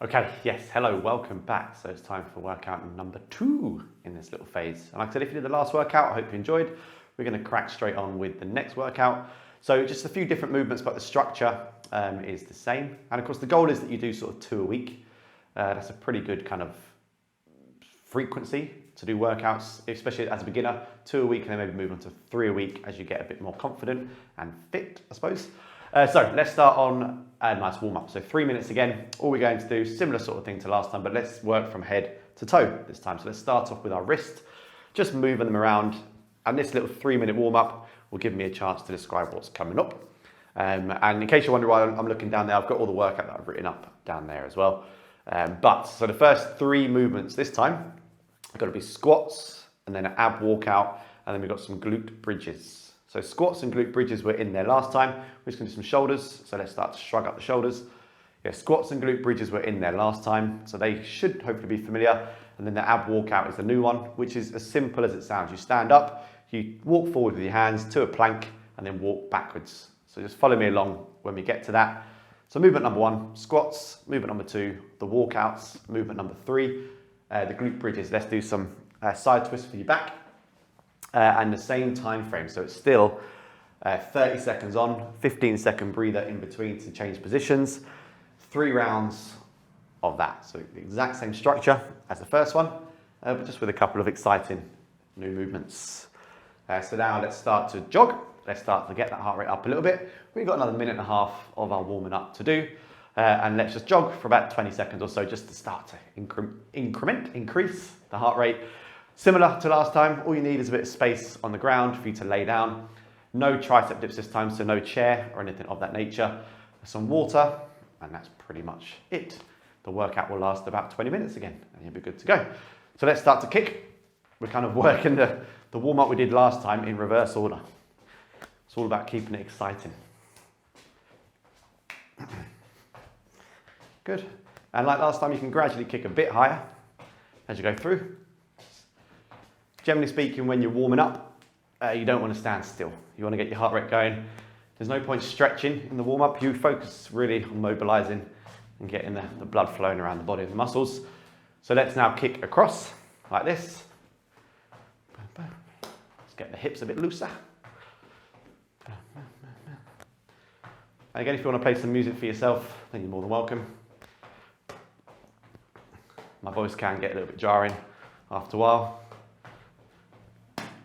Okay, yes, hello, welcome back. So it's time for workout number 2 in this little phase. And like I said, if you did the last workout, I hope you enjoyed. We're going to crack straight on with the next workout. So just a few different movements, but the structure is the same. And of course, the goal is that you do sort of 2 a week. That's a pretty good kind of frequency to do workouts, especially as a beginner. 2 a week, and then maybe move on to 3 a week as you get a bit more confident and fit, I suppose. So let's start on a nice warm up. So 3 minutes again. All we're going to do, similar sort of thing to last time, but let's work from head to toe this time. So let's start off with our wrist, just moving them around. And this little 3 minute warm up will give me a chance to describe what's coming up. And in case you wonder why I'm looking down there, I've got all the workout that I've written up down there as well. So the first 3 movements this time, I've got to be squats and then an ab walkout, and then we've got some glute bridges. So squats and glute bridges were in there last time. We're just going to do some shoulders. So let's start to shrug up the shoulders. Yeah, squats and glute bridges were in there last time, so they should hopefully be familiar. And then the ab walkout is the new one, which is as simple as it sounds. You stand up, you walk forward with your hands to a plank, and then walk backwards. So just follow me along when we get to that. So movement number 1, squats. Movement number 2, the walkouts. Movement number 3, the glute bridges. Let's do some side twists for your back. And the same time frame, so it's still 30 seconds on, 15-second breather in between to change positions, 3 rounds of that. So the exact same structure as the first one, but just with a couple of exciting new movements. So now let's start to jog. Let's start to get that heart rate up a little bit. We've got another 1.5 minutes of our warming up to do. And let's just jog for about 20 seconds or so, just to start to increase the heart rate. Similar to last time, all you need is a bit of space on the ground for you to lay down. No tricep dips this time, so no chair or anything of that nature. Some water, and that's pretty much it. The workout will last about 20 minutes again, and you'll be good to go. So let's start to kick. We're kind of working the warm-up we did last time in reverse order. It's all about keeping it exciting. Good. And like last time, you can gradually kick a bit higher as you go through. Generally speaking, when you're warming up, you don't want to stand still. You want to get your heart rate going. There's no point stretching in the warm-up. You focus really on mobilizing and getting the blood flowing around the body and the muscles. So let's now kick across like this. Let's get the hips a bit looser. And again, if you want to play some music for yourself, then you're more than welcome. My voice can get a little bit jarring after a while,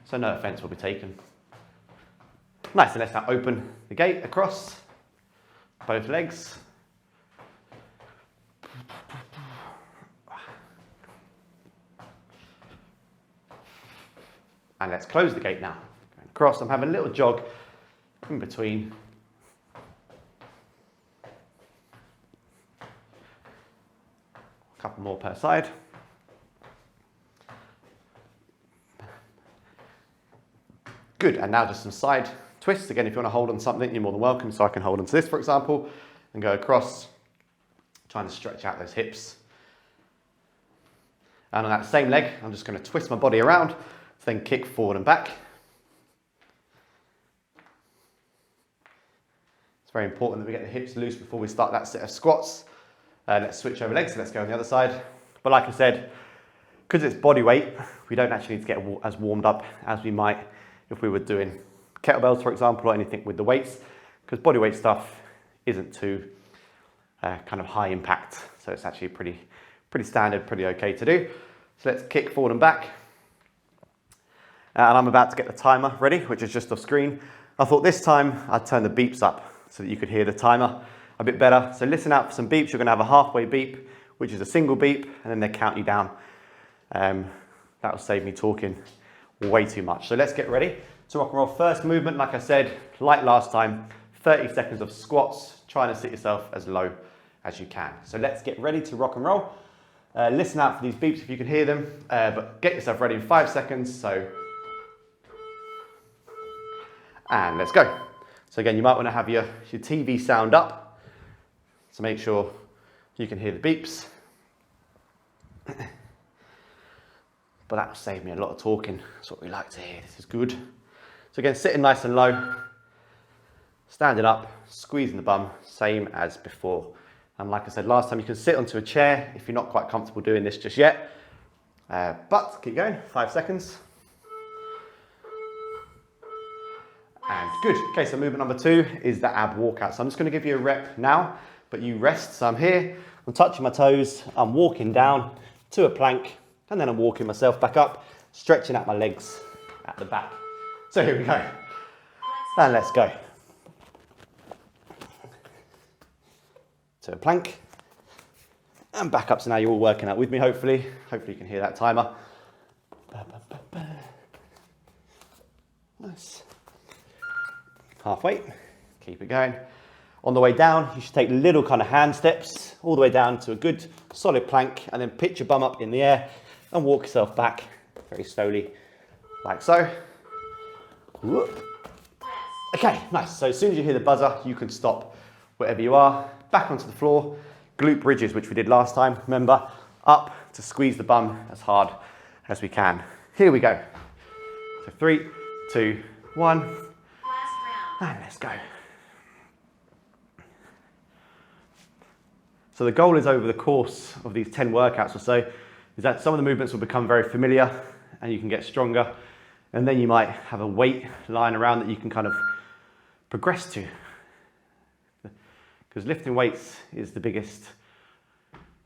so no offence will be taken. Nice, and let's now open the gate across both legs. And let's close the gate now. Going across, I'm having a little jog in between. A couple more per side. Good, and now just some side twists. Again, if you want to hold on something, you're more than welcome. So I can hold on to this, for example, and go across, trying to stretch out those hips. And on that same leg, I'm just going to twist my body around, then kick forward and back. It's very important that we get the hips loose before we start that set of squats. Let's switch over legs, so let's go on the other side. But like I said, because it's body weight, we don't actually need to get as warmed up as we might if we were doing kettlebells, for example, or anything with the weights, because body weight stuff isn't too kind of high impact. So it's actually pretty standard, pretty okay to do. So let's kick forward and back. And I'm about to get the timer ready, which is just off screen. I thought this time I'd turn the beeps up so that you could hear the timer a bit better. So listen out for some beeps. You're going to have a halfway beep, which is a single beep, and then they count you down. That will save me talking way too much. So let's get ready to rock and roll. First movement, like I said, like last time, 30 seconds of squats, trying to sit yourself as low as you can. So let's get ready to rock and roll. Listen out for these beeps if you can hear them, but get yourself ready in 5 seconds. So, and let's go. So again, you might want to have your TV sound up, so make sure you can hear the beeps. But that will save me a lot of talking. That's what we like to hear. This is good. So again, sitting nice and low, standing up, squeezing the bum, same as before. And like I said last time, you can sit onto a chair if you're not quite comfortable doing this just yet. But keep going, 5 seconds. And good. Okay, so movement number 2 is the ab walkout. So I'm just going to give you a rep now, but you rest. So I'm here, I'm touching my toes, I'm walking down to a plank, and then I'm walking myself back up, stretching out my legs at the back. So here we go. And let's go. To a plank, and back up. So now you're all working out with me, hopefully. Hopefully you can hear that timer. Nice. Halfway, keep it going. On the way down, you should take little kind of hand steps all the way down to a good solid plank, and then pitch your bum up in the air and walk yourself back very slowly, like so. Whoop. Okay, nice. So as soon as you hear the buzzer, you can stop wherever you are, back onto the floor, glute bridges, which we did last time. Remember, up to squeeze the bum as hard as we can. Here we go. So 3, 2, 1. And let's go. So the goal is over the course of these 10 workouts or so, is that some of the movements will become very familiar and you can get stronger. And then you might have a weight lying around that you can kind of progress to. Because lifting weights is the biggest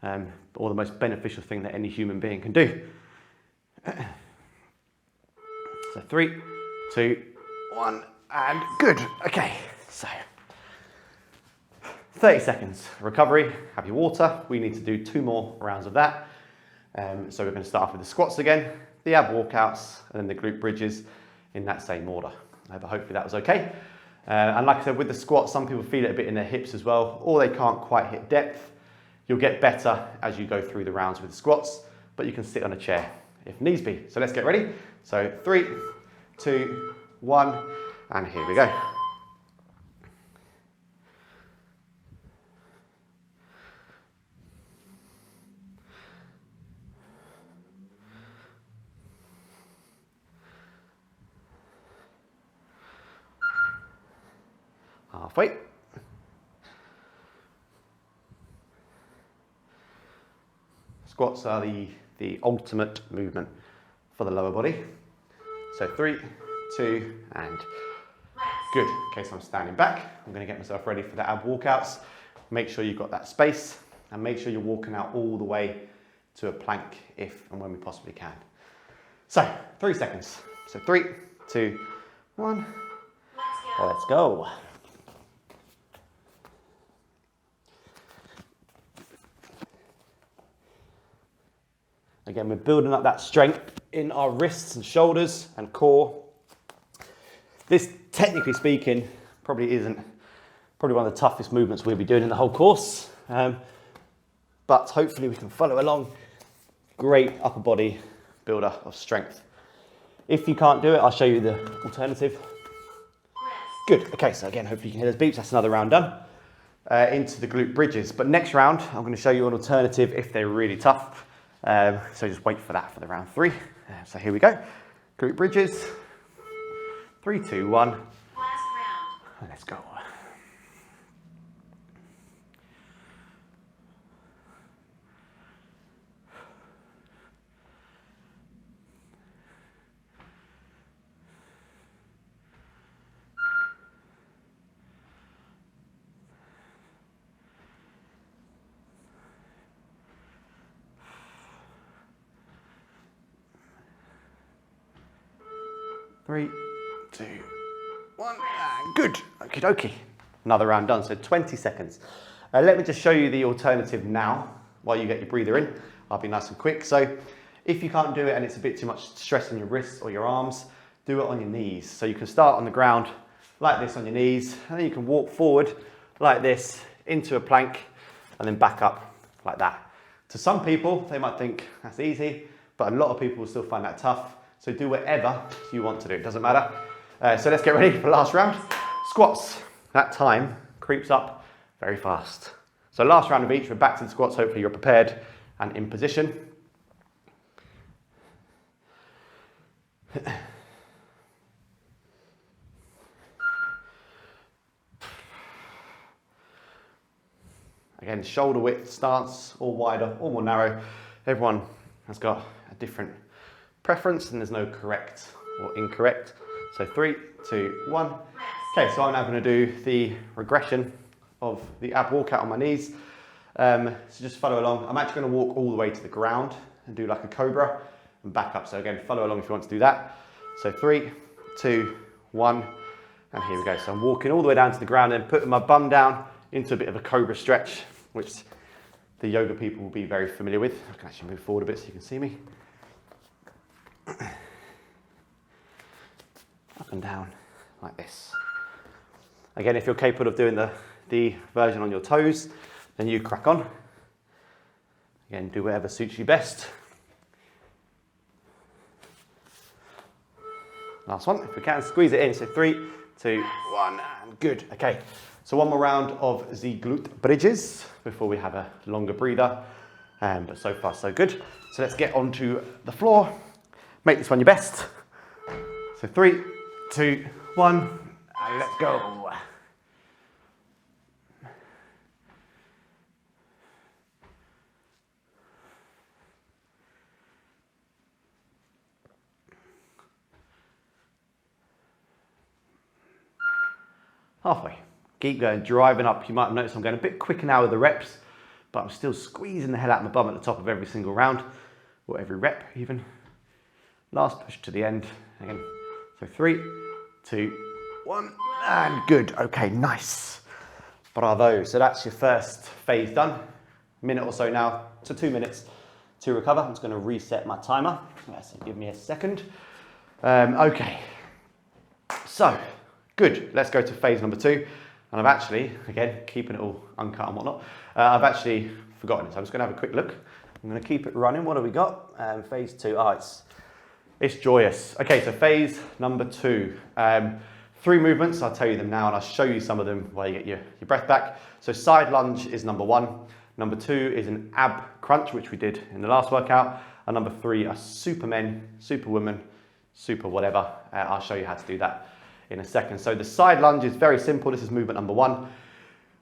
or the most beneficial thing that any human being can do. So 3, 2, 1. And good. Okay, so 30 seconds recovery. Have your water. We need to do 2 more rounds of that. So we're going to start off with the squats again, the ab walkouts, and then the glute bridges in that same order. But hopefully that was okay. And like I said, with the squats, some people feel it a bit in their hips as well, or they can't quite hit depth. You'll get better as you go through the rounds with the squats, but you can sit on a chair if needs be. So let's get ready. So 3, 2, 1. And here we go. Halfway. Squats are the ultimate movement for the lower body. So 3, 2, and good. Okay, so I'm standing back. I'm going to get myself ready for the ab walkouts. Make sure you've got that space and make sure you're walking out all the way to a plank if and when we possibly can. So 3 seconds. So 3, 2, 1. Let's go. Again, we're building up that strength in our wrists and shoulders and core. This, technically speaking, probably one of the toughest movements we'll be doing in the whole course. But hopefully we can follow along. Great upper body builder of strength. If you can't do it, I'll show you the alternative. Good. Okay, so again, hopefully you can hear those beeps. That's another round done. Into the glute bridges. But next round, I'm going to show you an alternative if they're really tough. So just wait for that for the round 3. So here we go. Glute bridges. 3, 2, 1. Last round. Let's go. Three, 2, 1, and good. Okie dokie. Another round done, so 20 seconds. Let me just show you the alternative now while you get your breather in. I'll be nice and quick. So if you can't do it and it's a bit too much stress on your wrists or your arms, do it on your knees. So you can start on the ground like this on your knees, and then you can walk forward like this into a plank and then back up like that. To some people, they might think that's easy, but a lot of people will still find that tough. So do whatever you want to do, it doesn't matter. So let's get ready for the last round. Squats, that time creeps up very fast. So last round of each, we're back to the squats. Hopefully you're prepared and in position. Again, shoulder width stance, or wider, or more narrow. Everyone has got a different preference and there's no correct or incorrect. So 3, 2, 1. Okay, so I'm now going to do the regression of the ab walkout on my knees. So just follow along. I'm actually going to walk all the way to the ground and do like a cobra and back up. So again, follow along if you want to do that. So 3, 2, 1, and here we go. So I'm walking all the way down to the ground and putting my bum down into a bit of a cobra stretch, which the yoga people will be very familiar with. I can actually move forward a bit so you can see me. Up and down like this. Again, if you're capable of doing the version on your toes, then you crack on. Again, do whatever suits you best. Last one, if we can, squeeze it in. So 3, 2, 1, and good. Okay, so one more round of the glute bridges before we have a longer breather. But so far, so good. So let's get onto the floor. Make this one your best. So 3, 2, 1, and let's go. Halfway. Keep going, driving up. You might have noticed I'm going a bit quicker now with the reps, but I'm still squeezing the hell out of my bum at the top of every single round, or every rep even. Last push to the end. Again. So 3, 2, 1, and good. Okay, nice. Bravo. So that's your first phase done. Minute or so now to 2 minutes to recover. I'm just going to reset my timer. So give me a second. Okay. So, good. Let's go to phase number 2. And I've actually, again, keeping it all uncut and whatnot, I've actually forgotten it. So I'm just going to have a quick look. I'm going to keep it running. What have we got? Phase 2. Oh, it's joyous. Okay, so phase number 2. 3 movements. I'll tell you them now and I'll show you some of them while you get your breath back. So side lunge is number 1. Number 2 is an ab crunch, which we did in the last workout. And number 3 are supermen, superwomen, super whatever. I'll show you how to do that in a second. So the side lunge is very simple. This is movement number 1.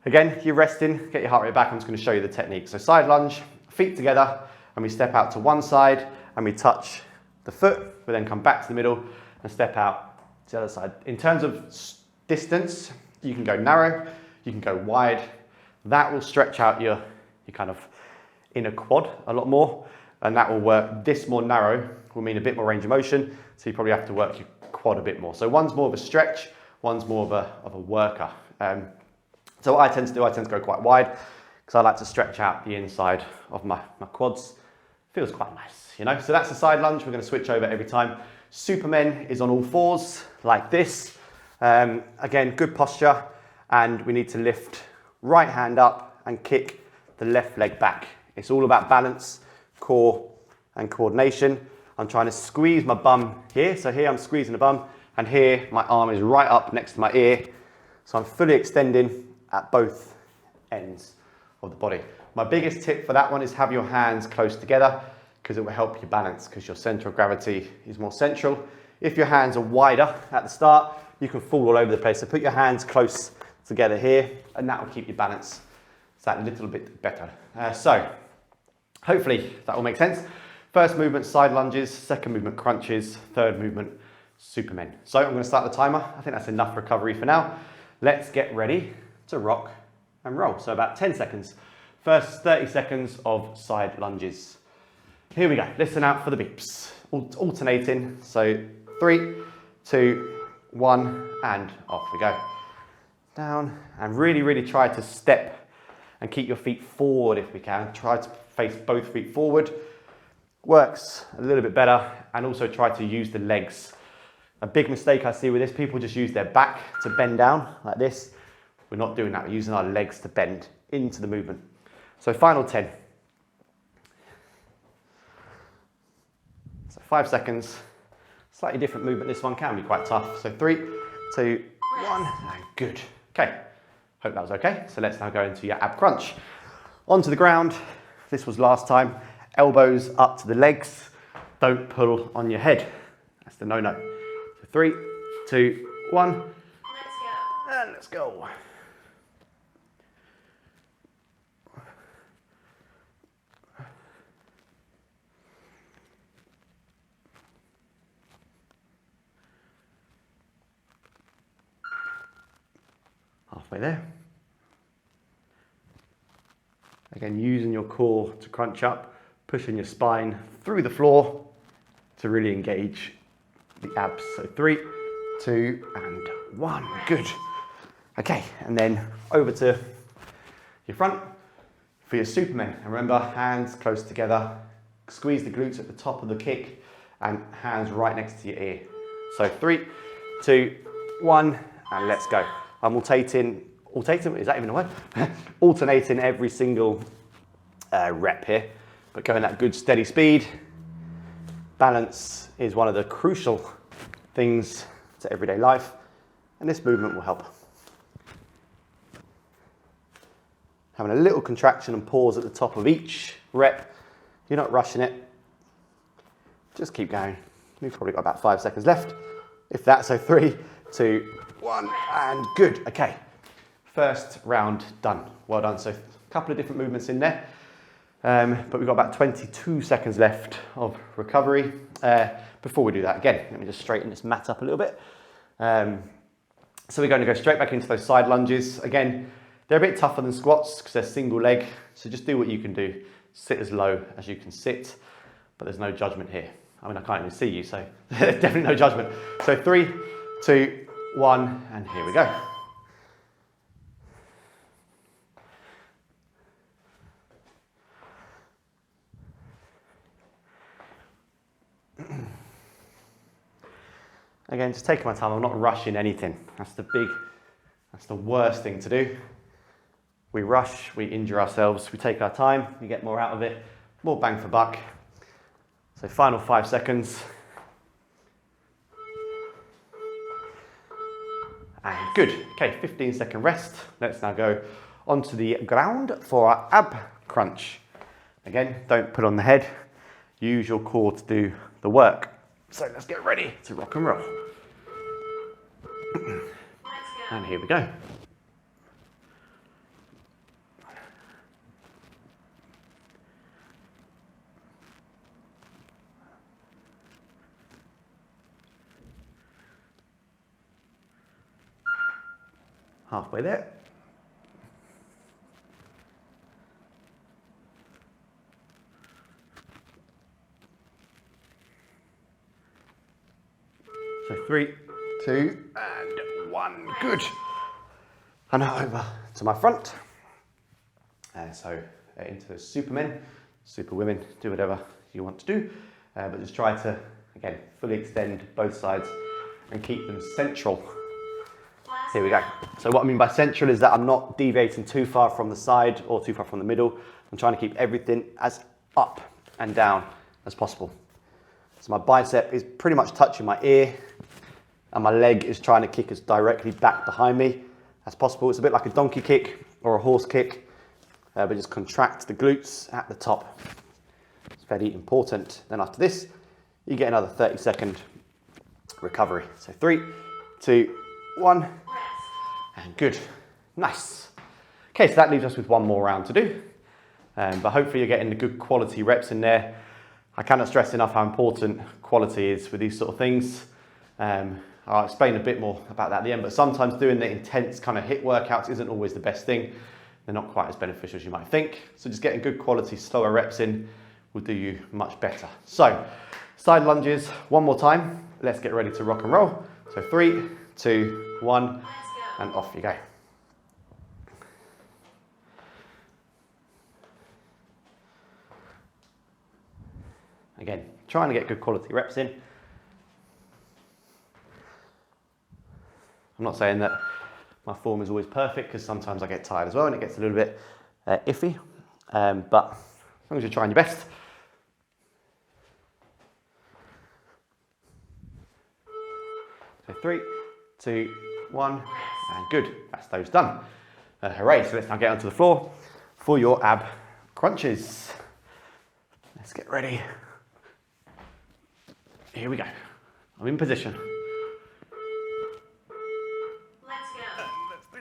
Again, you're resting, get your heart rate back. I'm just going to show you the technique. So side lunge, feet together, and we step out to one side and we touch the foot. We then come back to the middle and step out to the other side. In terms of distance, you can go narrow, you can go wide. That will stretch out your kind of inner quad a lot more, and that will work. This more narrow will mean a bit more range of motion, so you probably have to work your quad a bit more. So one's more of a stretch, one's more of a worker. So what I tend to do, I tend to go quite wide because I like to stretch out the inside of my quads. Feels quite nice, you know? So that's the side lunge. We're going to switch over every time. Supermen is on all fours like this. Again, good posture, and we need to lift right hand up and kick the left leg back. It's all about balance, core, and coordination. I'm trying to squeeze my bum here. So here I'm squeezing the bum, and here my arm is right up next to my ear. So I'm fully extending at both ends of the body. My biggest tip for that one is have your hands close together because it will help you balance because your center of gravity is more central. If your hands are wider at the start, you can fall all over the place. So put your hands close together here and that will keep your balance that little bit better. So hopefully that will make sense. First movement, side lunges. Second movement, crunches. Third movement, supermen. So I'm going to start the timer. I think that's enough recovery for now. Let's get ready to rock and roll. So about 10 seconds. First 30 seconds of side lunges. Here we go. Listen out for the beeps. Alternating. So 3, 2, 1, and off we go. Down, and really try to step and keep your feet forward if we can. Try to face both feet forward. Works a little bit better, and also try to use the legs. A big mistake I see with this, people just use their back to bend down like this. We're not doing that. We're using our legs to bend into the movement. So final 10. So 5 seconds. Slightly different movement. This one can be quite tough. So 3, 2, 1, and good. Okay, hope that was okay. So let's now go into your ab crunch. Onto the ground. This was last time. Elbows up to the legs. Don't pull on your head. That's the no-no. So 3, 2, 1. Let's go. And let's go. halfway there. Again, using your core to crunch up, pushing your spine through the floor to really engage the abs. So 3, 2, and 1. Good. Okay, and then over to your front for your Superman. And remember, hands close together. Squeeze the glutes at the top of the kick and hands right next to your ear. So 3, 2, 1, and let's go. I'm alternating, is that even a word? Alternating every single rep here, but going at good steady speed. Balance is one of the crucial things to everyday life, and this movement will help. Having a little contraction and pause at the top of each rep. You're not rushing it. Just keep going. We've probably got about 5 seconds left, if that. So 3, 2, 1, and good. Okay, first round done. Well done. So a couple of different movements in there, but we've got about 22 seconds left of recovery. Before we do that, again, let me just straighten this mat up a little bit. So we're going to go straight back into those side lunges. Again, they're a bit tougher than squats because they're single leg. So just do what you can do. Sit as low as you can sit, but there's no judgment here. I mean, I can't even see you, so definitely no judgment. So 3, 2, 1, and here we go. Again, just taking my time. I'm not rushing anything. That's the worst thing to do. We rush, we injure ourselves, we take our time, you get more out of it, more bang for buck. So final 5 seconds. And good. Okay, 15-second rest. Let's now go onto the ground for our ab crunch. Again, don't put on the head. Use your core to do the work. So let's get ready to rock and roll. And here we go. Halfway there. So 3, 2, and 1. Good. And now over to my front. Into the Supermen, super women, do whatever you want to do. But just try to, again, fully extend both sides and keep them central. Here we go. So what I mean by central is that I'm not deviating too far from the side or too far from the middle. I'm trying to keep everything as up and down as possible. So my bicep is pretty much touching my ear and my leg is trying to kick as directly back behind me as possible. It's a bit like a donkey kick or a horse kick, but just contract the glutes at the top. It's very important. Then after this, you get another 30-second recovery. So 3, 2, 1, and good. Nice. Okay, so that leaves us with one more round to do. But hopefully you're getting the good quality reps in there. I cannot stress enough how important quality is with these sort of things. I'll explain a bit more about that at the end, but sometimes doing the intense kind of HIIT workouts isn't always the best thing. They're not quite as beneficial as you might think. So just getting good quality, slower reps in will do you much better. So side lunges, one more time. Let's get ready to rock and roll. So 3, 2, 1, and off you go. Again, trying to get good quality reps in. I'm not saying that my form is always perfect because sometimes I get tired as well and it gets a little bit iffy, but as long as you're trying your best. So 3, 2, 1, and good. That's those done. Hooray, so let's now get onto the floor for your ab crunches. Let's get ready. Here we go. I'm in position. Let's go. Let's do.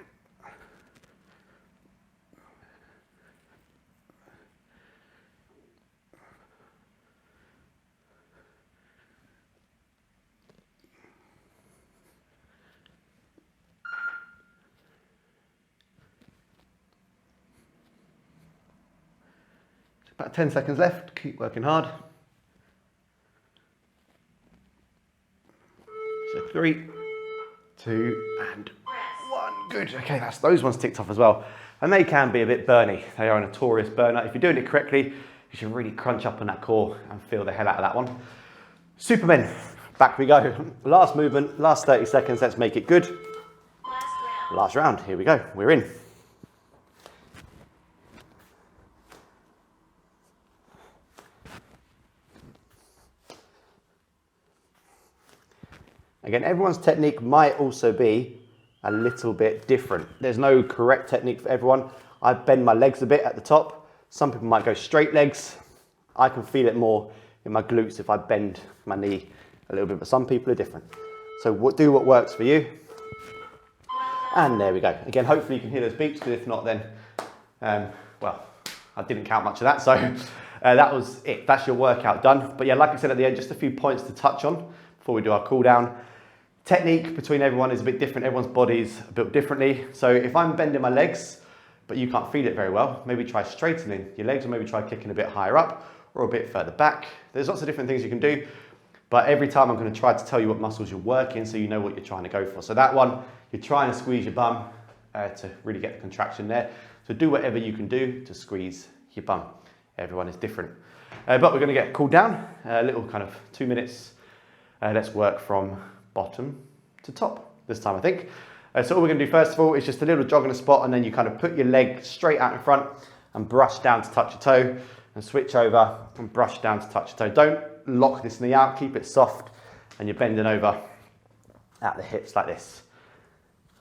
About 10 seconds left, keep working hard. So 3, 2, and 1. Good, okay, that's those ones ticked off as well. And they can be a bit burny. They are a notorious burner. If you're doing it correctly, you should really crunch up on that core and feel the hell out of that one. Supermen, back we go. Last movement, last 30 seconds, let's make it good. Last round, here we go, we're in. Again, everyone's technique might also be a little bit different. There's no correct technique for everyone. I bend my legs a bit at the top. Some people might go straight legs. I can feel it more in my glutes if I bend my knee a little bit, but some people are different. So do what works for you. And there we go. Again, hopefully you can hear those beeps, because if not, then, well, I didn't count much of that. So that was it. That's your workout done. But yeah, like I said at the end, just a few points to touch on before we do our cool down. Technique between everyone is a bit different. Everyone's body's built differently. So if I'm bending my legs, but you can't feel it very well, maybe try straightening your legs, or maybe try kicking a bit higher up or a bit further back. There's lots of different things you can do, but every time I'm going to try to tell you what muscles you're working so you know what you're trying to go for. So that one, you're trying to squeeze your bum to really get the contraction there. So do whatever you can do to squeeze your bum. Everyone is different. But we're going to get cooled down, a little kind of 2 minutes. Let's work from bottom to top this time, I think. So all we're going to do first of all is just a little jog on a spot, and then you kind of put your leg straight out in front and brush down to touch your toe, and switch over and brush down to touch your toe. Don't lock this knee out, keep it soft, and you're bending over at the hips like this.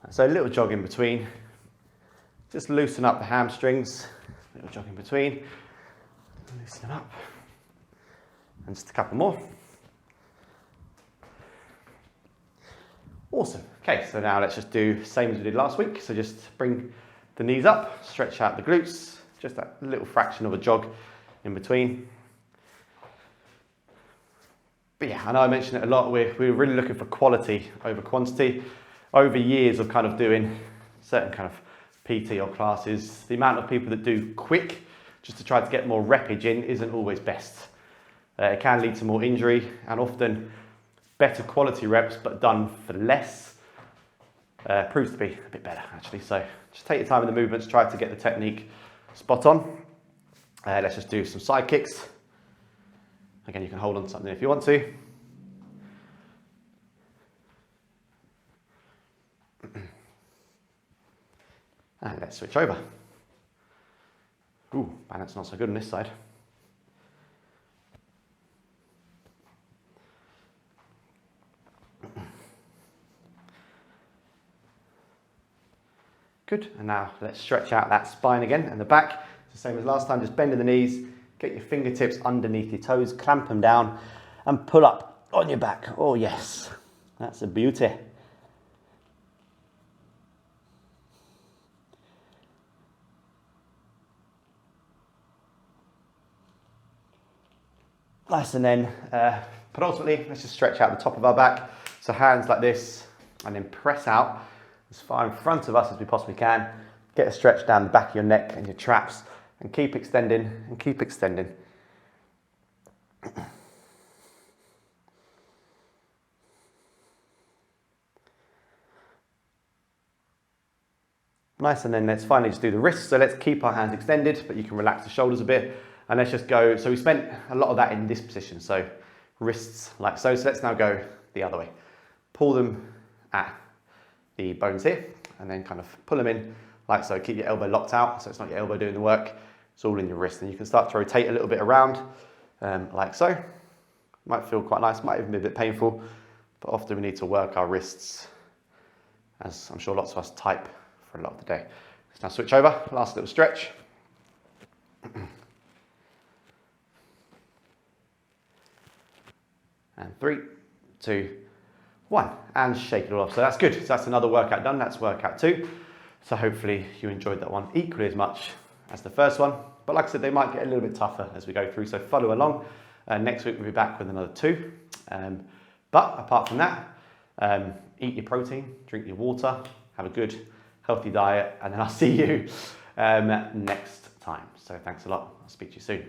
So a little jog in between, just loosen up the hamstrings, little jog in between, loosen them up, and just a couple more. Awesome. Okay, so now let's just do the same as we did last week. So just bring the knees up, stretch out the glutes, just that little fraction of a jog in between. But yeah, I know I mentioned it a lot. We're really looking for quality over quantity. Over years of kind of doing certain kind of PT or classes, the amount of people that do quick just to try to get more reppage in isn't always best. It can lead to more injury, and often better quality reps but done for less proves to be a bit better actually. So just take your time in the movements, try to get the technique spot on. Let's just do some side kicks. Again, you can hold on to something if you want to. And let's switch over. Ooh, balance not so good on this side. Good, and now let's stretch out that spine again and the back. It's the same as last time, just bending the knees, get your fingertips underneath your toes, clamp them down and pull up on your back. Oh yes, that's a beauty. Nice, and then penultimately, let's just stretch out the top of our back. So hands like this, and then press out as far in front of us as we possibly can. Get a stretch down the back of your neck and your traps, and keep extending and keep extending. Nice, and then let's finally just do the wrists. So let's keep our hands extended, but you can relax the shoulders a bit. And let's just go, so we spent a lot of that in this position. So wrists like so. So let's now go the other way. Pull them at the bones here, and then kind of pull them in like so. Keep your elbow locked out, so it's not your elbow doing the work. It's all in your wrist. And you can start to rotate a little bit around like so. Might feel quite nice, might even be a bit painful, but often we need to work our wrists, as I'm sure lots of us type for a lot of the day. Let's now switch over, last little stretch. And 3, 2, 1, and shake it all off. So that's good. So that's another workout done. That's workout 2. So hopefully you enjoyed that one equally as much as the first one. But like I said, they might get a little bit tougher as we go through. So follow along. Next week we'll be back with another 2. But apart from that, eat your protein, drink your water, have a good, healthy diet, and then I'll see you next time. So thanks a lot. I'll speak to you soon.